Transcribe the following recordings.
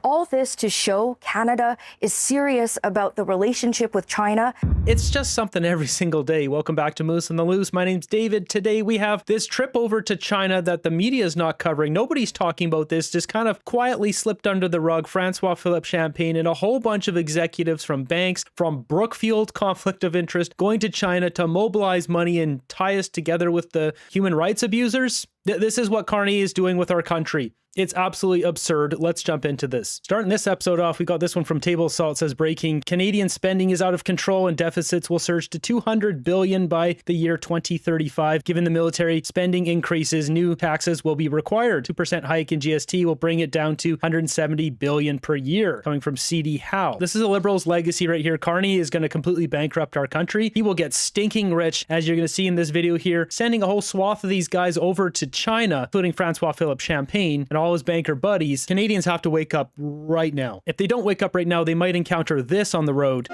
All this to show Canada is serious about the relationship with China. It's just something every single day. Welcome back to Moose on the Loose. My name's David. Today we have this trip over to China that the media is not covering. Nobody's talking about this. Just kind of quietly slipped under the rug. Francois Philippe Champagne and a whole bunch of executives from banks, from Brookfield, conflict of interest, going to China to mobilize money and tie us together with the human rights abusers. This is what Carney is doing with our country. It's absolutely absurd. Let's jump into this. Starting this episode off, we got this one from Table Salt. It says, breaking, Canadian spending is out of control and deficits will surge to $200 billion by the year 2035. Given the military spending increases, new taxes will be required. 2% hike in GST will bring it down to $170 billion per year. Coming from CD Howe. This is a Liberal's legacy right here. Carney is going to completely bankrupt our country. He will get stinking rich, as you're going to see in this video here, sending a whole swath of these guys over to China, including Francois Philippe Champagne and all his banker buddies. Canadians have to wake up right now. If they don't wake up right now, they might encounter this on the road.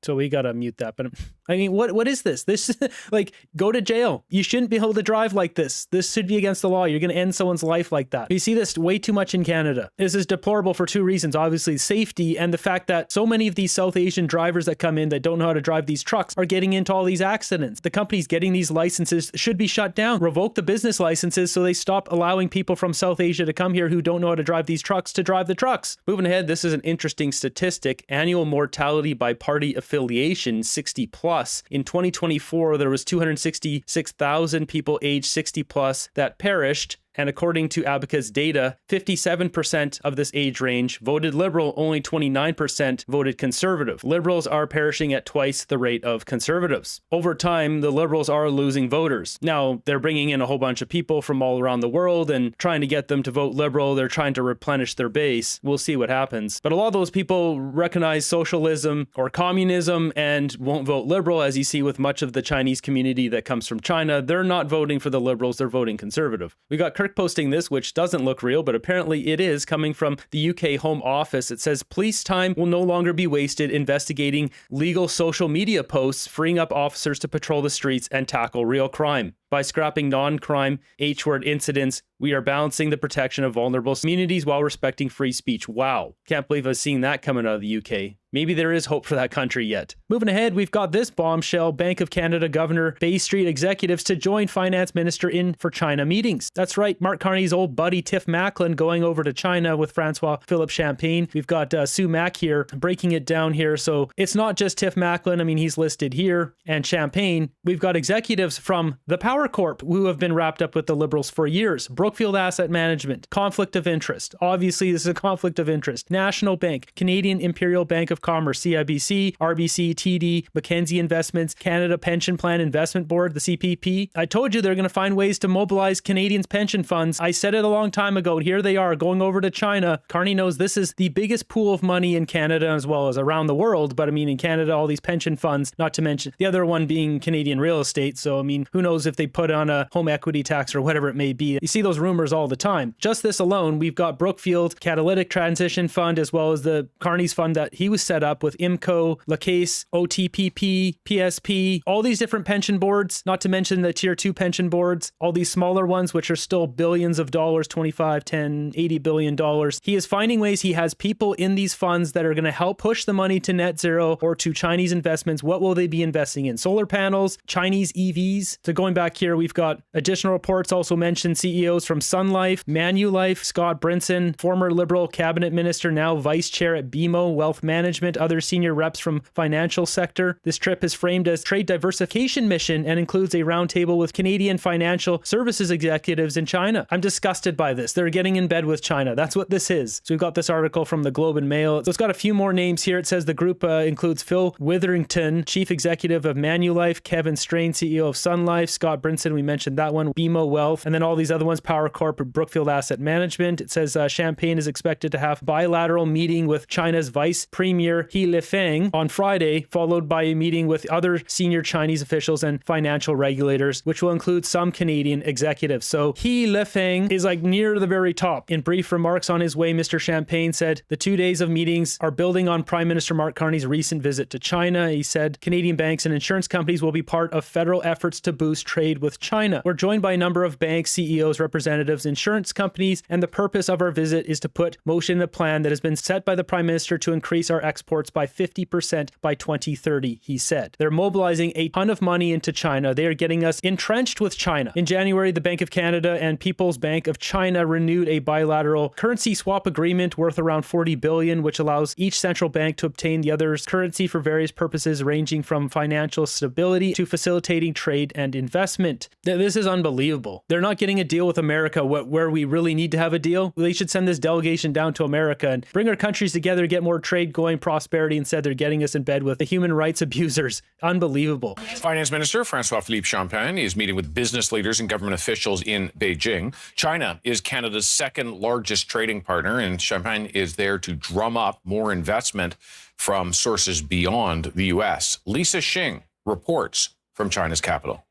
So we gotta mute that. But I mean, what is this? This is like, go to jail. You shouldn't be able to drive like this. This should be against the law. You're gonna end someone's life like that. We see this way too much in Canada. This is deplorable for two reasons. Obviously, safety and the fact that so many of these South Asian drivers that come in that don't know how to drive these trucks are getting into all these accidents. The companies getting these licenses should be shut down. Revoke the business licenses so they stop allowing people from South Asia to come here who don't know how to drive these trucks to drive the trucks. Moving ahead, this is an interesting statistic. Annual mortality by party affiliation, 60 plus. In 2024, there was 266,000 people aged 60 plus that perished. And according to Abacus data, 57% of this age range voted Liberal, only 29% voted Conservative. Liberals are perishing at twice the rate of Conservatives. Over time, the Liberals are losing voters. Now, they're bringing in a whole bunch of people from all around the world and trying to get them to vote Liberal. They're trying to replenish their base. We'll see what happens. But a lot of those people recognize socialism or communism and won't vote Liberal, as you see with much of the Chinese community that comes from China. They're not voting for the Liberals, they're voting Conservative. We got Kirk posting this, which doesn't look real, but apparently it is, coming from the UK Home Office. It says, police time will no longer be wasted investigating legal social media posts, freeing up officers to patrol the streets and tackle real crime. By scrapping non-crime H-word incidents, we are balancing the protection of vulnerable communities while respecting free speech. Wow. Can't believe I've seen that coming out of the UK. Maybe there is hope for that country yet. Moving ahead, we've got this bombshell. Bank of Canada Governor Bay Street executives to join Finance Minister in for China meetings. That's right, Mark Carney's old buddy Tiff Macklin going over to China with Francois Philippe Champagne. We've got Sue Mack here breaking it down here. So it's not just Tiff Macklin. I mean, he's listed here, and Champagne. We've got executives from the Power Corp who have been wrapped up with the Liberals for years. Brookfield Asset Management, conflict of interest. Obviously, this is a conflict of interest. National Bank, Canadian Imperial Bank of Commerce, CIBC, RBC, TD, Mackenzie Investments, Canada Pension Plan Investment Board, the CPP. I told you they're going to find ways to mobilize Canadians' pension funds. I said it a long time ago. Here they are going over to China. Carney knows this is the biggest pool of money in Canada as well as around the world. But I mean, in Canada, all these pension funds, not to mention the other one being Canadian real estate. So, I mean, who knows if they put on a home equity tax or whatever it may be. You see those rumors all the time. Just this alone, we've got Brookfield, Catalytic Transition Fund, as well as the Carney's fund that he was set up with IMCO, La Caisse, OTPP, PSP, all these different pension boards, not to mention the tier 2 pension boards, all these smaller ones, which are still billions of dollars, 25, 10, $80 billion. He is finding ways. He has people in these funds that are going to help push the money to net zero or to Chinese investments. What will they be investing in? Solar panels, Chinese EVs. So going back here, we've got additional reports also mention CEOs from Sun Life, Manulife, Scott Brinson, former Liberal cabinet minister, now vice chair at BMO Wealth Management, other senior reps from financial sector. This trip is framed as trade diversification mission and includes a roundtable with Canadian financial services executives in China. I'm disgusted by this. They're getting in bed with China. That's what this is. So we've got this article from the Globe and Mail. So it's got a few more names here. It says the group includes Phil Witherington, chief executive of Manulife, Kevin Strain, CEO of Sun Life, Scott Brinson, we mentioned that one, BMO Wealth, and then all these other ones, Power Corp, Brookfield Asset Management. It says Champagne is expected to have bilateral meeting with China's Vice Premier He Lifeng on Friday, followed by a meeting with other senior Chinese officials and financial regulators, which will include some Canadian executives. So He Lifeng is like near the very top. In brief remarks on his way, Mr. Champagne said the 2 days of meetings are building on Prime Minister Mark Carney's recent visit to China. He said Canadian banks and insurance companies will be part of federal efforts to boost trade trade with China. We're joined by a number of banks, CEOs, representatives, insurance companies, and the purpose of our visit is to put motion a plan that has been set by the Prime Minister to increase our exports by 50% by 2030, he said. They're mobilizing a ton of money into China. They are getting us entrenched with China. In January, the Bank of Canada and People's Bank of China renewed a bilateral currency swap agreement worth around $40 billion, which allows each central bank to obtain the other's currency for various purposes ranging from financial stability to facilitating trade and investment. This is unbelievable. They're not getting a deal with America where we really need to have a deal. They should send this delegation down to America and bring our countries together, get more trade going, prosperity. Instead, they're getting us in bed with the human rights abusers. Unbelievable. Finance Minister François-Philippe Champagne is meeting with business leaders and government officials in Beijing. China is Canada's second largest trading partner, and Champagne is there to drum up more investment from sources beyond the U.S. Lisa Xing reports from China's capital.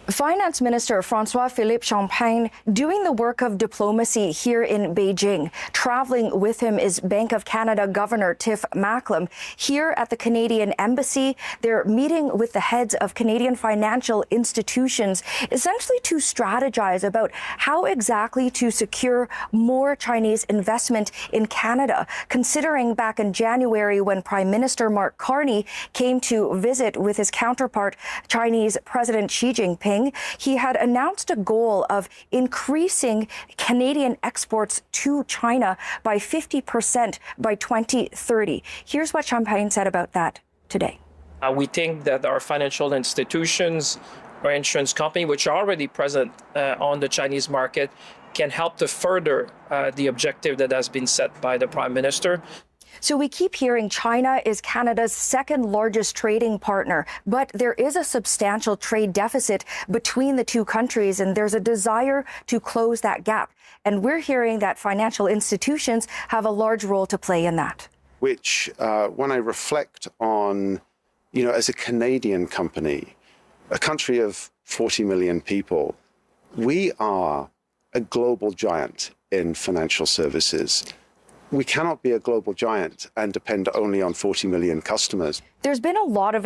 Finance Minister François-Philippe Champagne doing the work of diplomacy here in Beijing. Traveling with him is Bank of Canada Governor Tiff Macklem. Here at the Canadian Embassy, they're meeting with the heads of Canadian financial institutions, essentially to strategize about how exactly to secure more Chinese investment in Canada, considering back in January when Prime Minister Mark Carney came to visit with his counterpart, Chinese President Xi Jinping. He had announced a goal of increasing Canadian exports to China by 50% by 2030. Here's what Champagne said about that today. We think that our financial institutions or insurance companies, which are already present on the Chinese market, can help to further the objective that has been set by the Prime Minister. So we keep hearing China is Canada's second largest trading partner, but there is a substantial trade deficit between the two countries, and there's a desire to close that gap. And we're hearing that financial institutions have a large role to play in that. Which, when I reflect on, as a Canadian company, a country of 40 million people, we are a global giant in financial services. We cannot be a global giant and depend only on 40 million customers. There's been a lot of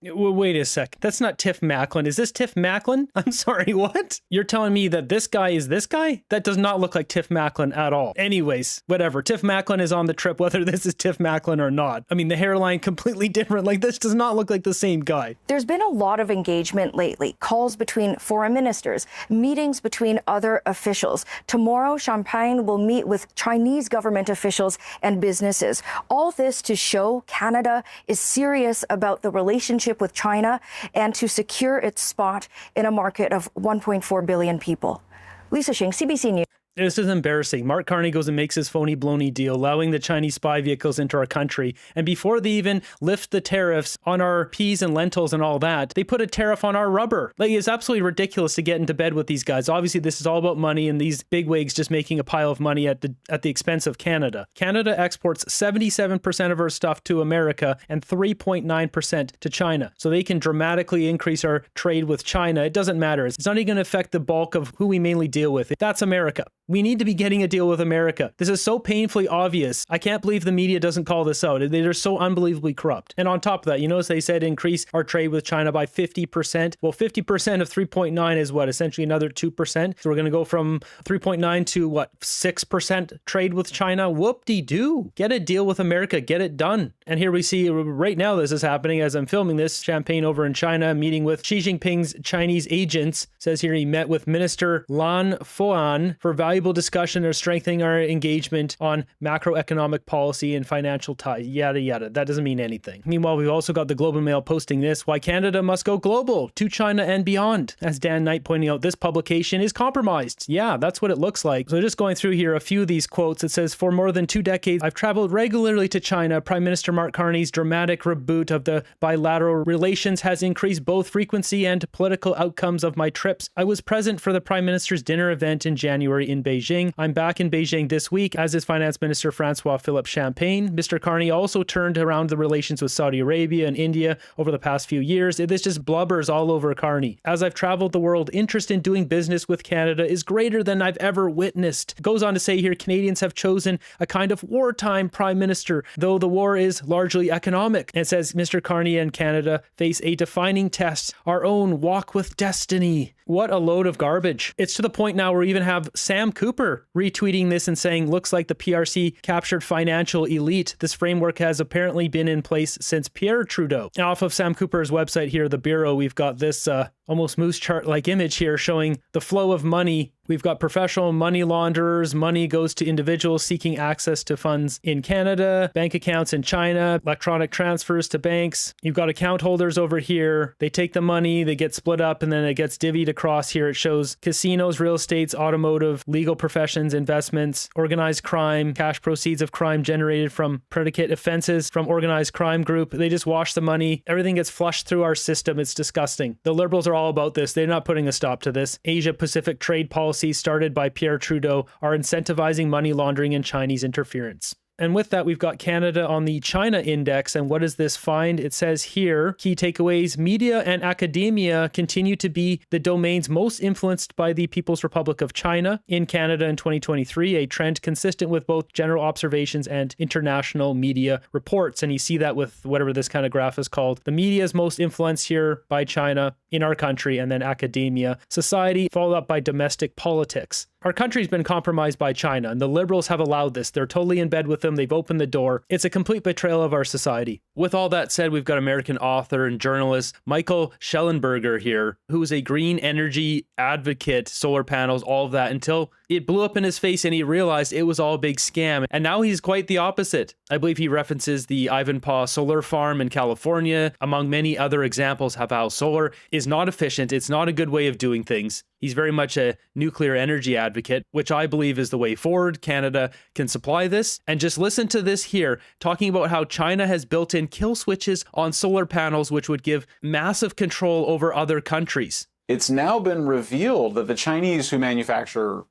Wait a sec. That's not Tiff Macklem. Is this Tiff Macklem? I'm sorry, what? You're telling me that this guy is this guy? That does not look like Tiff Macklem at all. Anyways, whatever. Tiff Macklem is on the trip, whether this is Tiff Macklem or not. I mean, the hairline completely different. Like, this does not look like the same guy. There's been a lot of engagement lately. Calls between foreign ministers, meetings between other officials. Tomorrow, Champagne will meet with Chinese government officials and businesses. All this to show Canada is serious about the relationship with China and to secure its spot in a market of 1.4 billion people. Lisa Xing, CBC News. This is embarrassing. Mark Carney goes and makes his phony baloney deal, allowing the Chinese spy vehicles into our country. And before they even lift the tariffs on our peas and lentils and all that, they put a tariff on our rubber. Like, it's absolutely ridiculous to get into bed with these guys. Obviously, this is all about money and these bigwigs just making a pile of money at the expense of Canada. Canada exports 77% of our stuff to America and 3.9% to China. So they can dramatically increase our trade with China. It doesn't matter. It's not even going to affect the bulk of who we mainly deal with. That's America. We need to be getting a deal with America. This is so painfully obvious. I can't believe the media doesn't call this out. They're so unbelievably corrupt. And on top of that, notice they said increase our trade with China by 50%. Well, 50% of 3.9 is what? Essentially another 2%. So we're going to go from 3.9 to what? 6% trade with China? Whoop-de-doo. Get a deal with America. Get it done. And here we see right now this is happening as I'm filming this. Champagne over in China meeting with Xi Jinping's Chinese agents. Says here he met with Minister Lan Fuan for valuable discussion or strengthening our engagement on macroeconomic policy and financial ties, yada, yada. That doesn't mean anything. Meanwhile, we've also got the Globe and Mail posting this, why Canada must go global to China and beyond. As Dan Knight pointing out, this publication is compromised. Yeah, that's what it looks like. So just going through here, a few of these quotes. It says, for more than 2 decades, I've traveled regularly to China. Prime Minister Mark Carney's dramatic reboot of the bilateral relations has increased both frequency and political outcomes of my trips. I was present for the Prime Minister's dinner event in January in in Beijing. I'm back in Beijing this week, as is Finance Minister Francois-Philippe Champagne. Mr. Carney also turned around the relations with Saudi Arabia and India over the past few years. This just blubbers all over Carney. As I've traveled the world, interest in doing business with Canada is greater than I've ever witnessed. Goes on to say here, Canadians have chosen a kind of wartime prime minister, though the war is largely economic. And it says Mr. Carney and Canada face a defining test, our own walk with destiny. What a load of garbage. It's to the point now where we even have Sam Cooper retweeting this and saying, looks like the PRC captured financial elite. This framework has apparently been in place since Pierre Trudeau. Now, off of Sam Cooper's website here, the Bureau, we've got this almost moose chart-like image here showing the flow of money. We've got professional money launderers. Money goes to individuals seeking access to funds in Canada, bank accounts in China, electronic transfers to banks. You've got account holders over here. They take the money, they get split up, and then it gets divvied across here. It shows casinos, real estates, automotive, legal professions, investments, organized crime, cash proceeds of crime generated from predicate offenses from organized crime group. They just wash the money. Everything gets flushed through our system. It's disgusting. The Liberals are all about this. They're not putting a stop to this. Asia-Pacific trade policies started by Pierre Trudeau are incentivizing money laundering and Chinese interference. And with that, we've got Canada on the China index. And what does this find? It says here, key takeaways, media and academia continue to be the domains most influenced by the People's Republic of China in Canada in 2023, a trend consistent with both general observations and international media reports. And you see that with whatever this kind of graph is called. The media is most influenced here by China in our country, and then academia, society, followed up by domestic politics. Our country's been compromised by China, and the Liberals have allowed this. They're totally in bed with them. They've opened the door. It's a complete betrayal of our society. With all that said, we've got American author and journalist Michael Schellenberger here, who is a green energy advocate, solar panels, all of that, until it blew up in his face and he realized it was all a big scam. And now he's quite the opposite. I believe he references the Ivanpah solar farm in California, among many other examples of how solar is not efficient. It's not a good way of doing things. He's very much a nuclear energy advocate, which I believe is the way forward. Canada can supply this. And just listen to this here, talking about how China has built in kill switches on solar panels, which would give massive control over other countries. It's now been revealed that the Chinese, who manufacture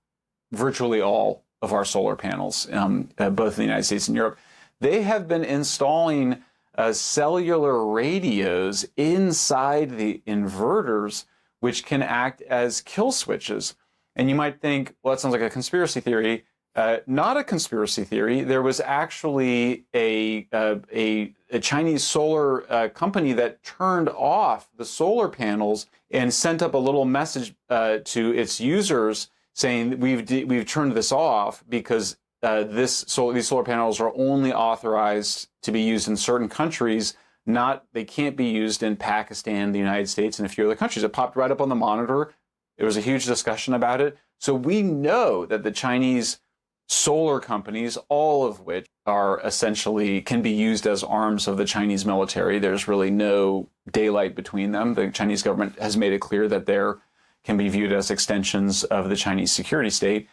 virtually all of our solar panels, both in the United States and Europe, they have been installing cellular radios inside the inverters, which can act as kill switches. And you might think, well, that sounds like a conspiracy theory. Not a conspiracy theory. There was actually a Chinese solar company that turned off the solar panels and sent up a little message to its users saying we've turned this off because these solar panels are only authorized to be used in certain countries. They can't be used in Pakistan, the United States, and a few other countries. It popped right up on the monitor. There was a huge discussion about it. So we know that the Chinese solar companies, all of which are essentially can be used as arms of the Chinese military. There's really no daylight between them. The Chinese government has made it clear that they can be viewed as extensions of the Chinese security state.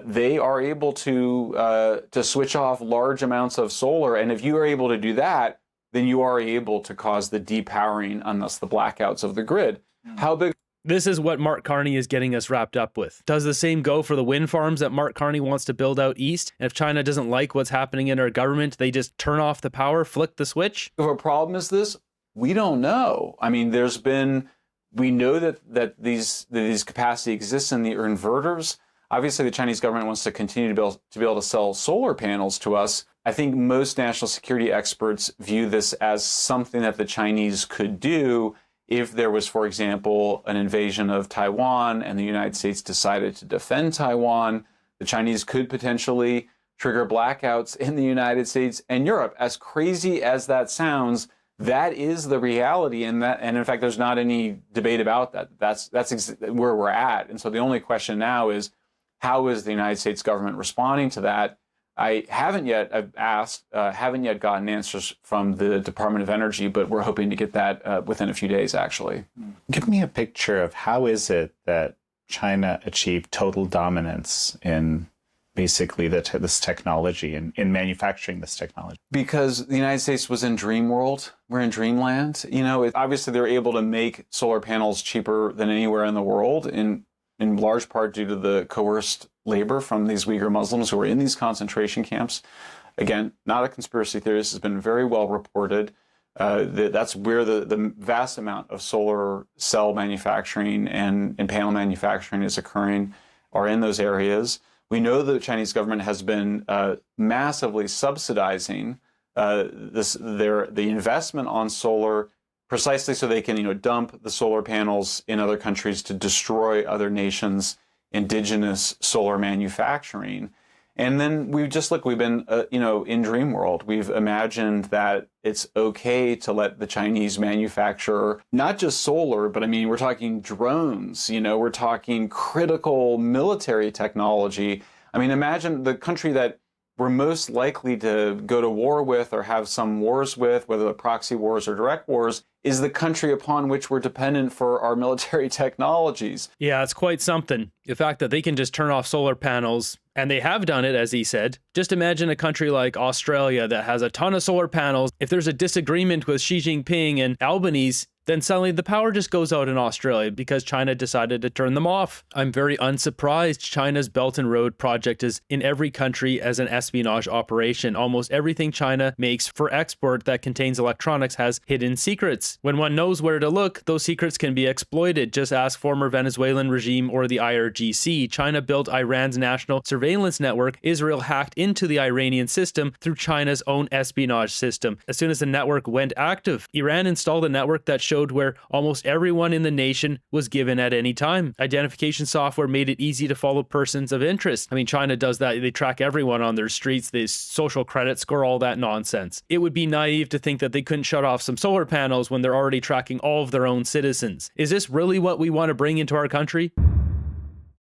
They are able to switch off large amounts of solar. And if you are able to do that, then you are able to cause the depowering and thus the blackouts of the grid. How big? This is what Mark Carney is getting us wrapped up with. Does the same go for the wind farms that Mark Carney wants to build out east? And if China doesn't like what's happening in our government, they just turn off the power, flick the switch? If a problem is this, we don't know. I mean, we know that these capacity exists in the inverters. Obviously, the Chinese government wants to continue to be able to sell solar panels to us. I think most national security experts view this as something that the Chinese could do if there was, for example, an invasion of Taiwan and the United States decided to defend Taiwan. The Chinese could potentially trigger blackouts in the United States and Europe. As crazy as that sounds, that is the reality, and in fact, there's not any debate about that. That's where we're at. And so the only question now is, how is the United States government responding to that? I've asked, haven't yet gotten answers from the Department of Energy, but we're hoping to get that within a few days, actually. Give me a picture of how is it that China achieved total dominance in basically this technology and in manufacturing this technology? Because the United States was in dream world. We're in dreamland. Obviously they're able to make solar panels cheaper than anywhere in the world. And in large part due to the coerced labor from these Uyghur Muslims who are in these concentration camps. Again, not a conspiracy theory. This has been very well reported. That's where the vast amount of solar cell manufacturing and panel manufacturing is occurring, are in those areas. We know the Chinese government has been massively subsidizing the investment on solar, precisely so they can dump the solar panels in other countries to destroy other nations' indigenous solar manufacturing. And then we've been, in dream world. We've imagined that it's okay to let the Chinese manufacture not just solar, but we're talking drones, we're talking critical military technology. Imagine the country that we're most likely to go to war with or have some wars with, whether they're proxy wars or direct wars, is the country upon which we're dependent for our military technologies. Yeah, it's quite something. The fact that they can just turn off solar panels, and they have done it, as he said. Just imagine a country like Australia that has a ton of solar panels. If there's a disagreement with Xi Jinping and Albanese, then suddenly the power just goes out in Australia because China decided to turn them off. I'm very unsurprised China's Belt and Road project is in every country as an espionage operation. Almost everything China makes for export that contains electronics has hidden secrets. When one knows where to look, those secrets can be exploited. Just ask former Venezuelan regime or the IRGC. China built Iran's national surveillance network. Israel hacked into the Iranian system through China's own espionage system. As soon as the network went active, Iran installed a network that showed where almost everyone in the nation was given at any time. Identification software made it easy to follow persons of interest. China does that. They track everyone on their streets, they social credit score, all that nonsense. It would be naive to think that they couldn't shut off some solar panels when they're already tracking all of their own citizens. Is this really what we want to bring into our country?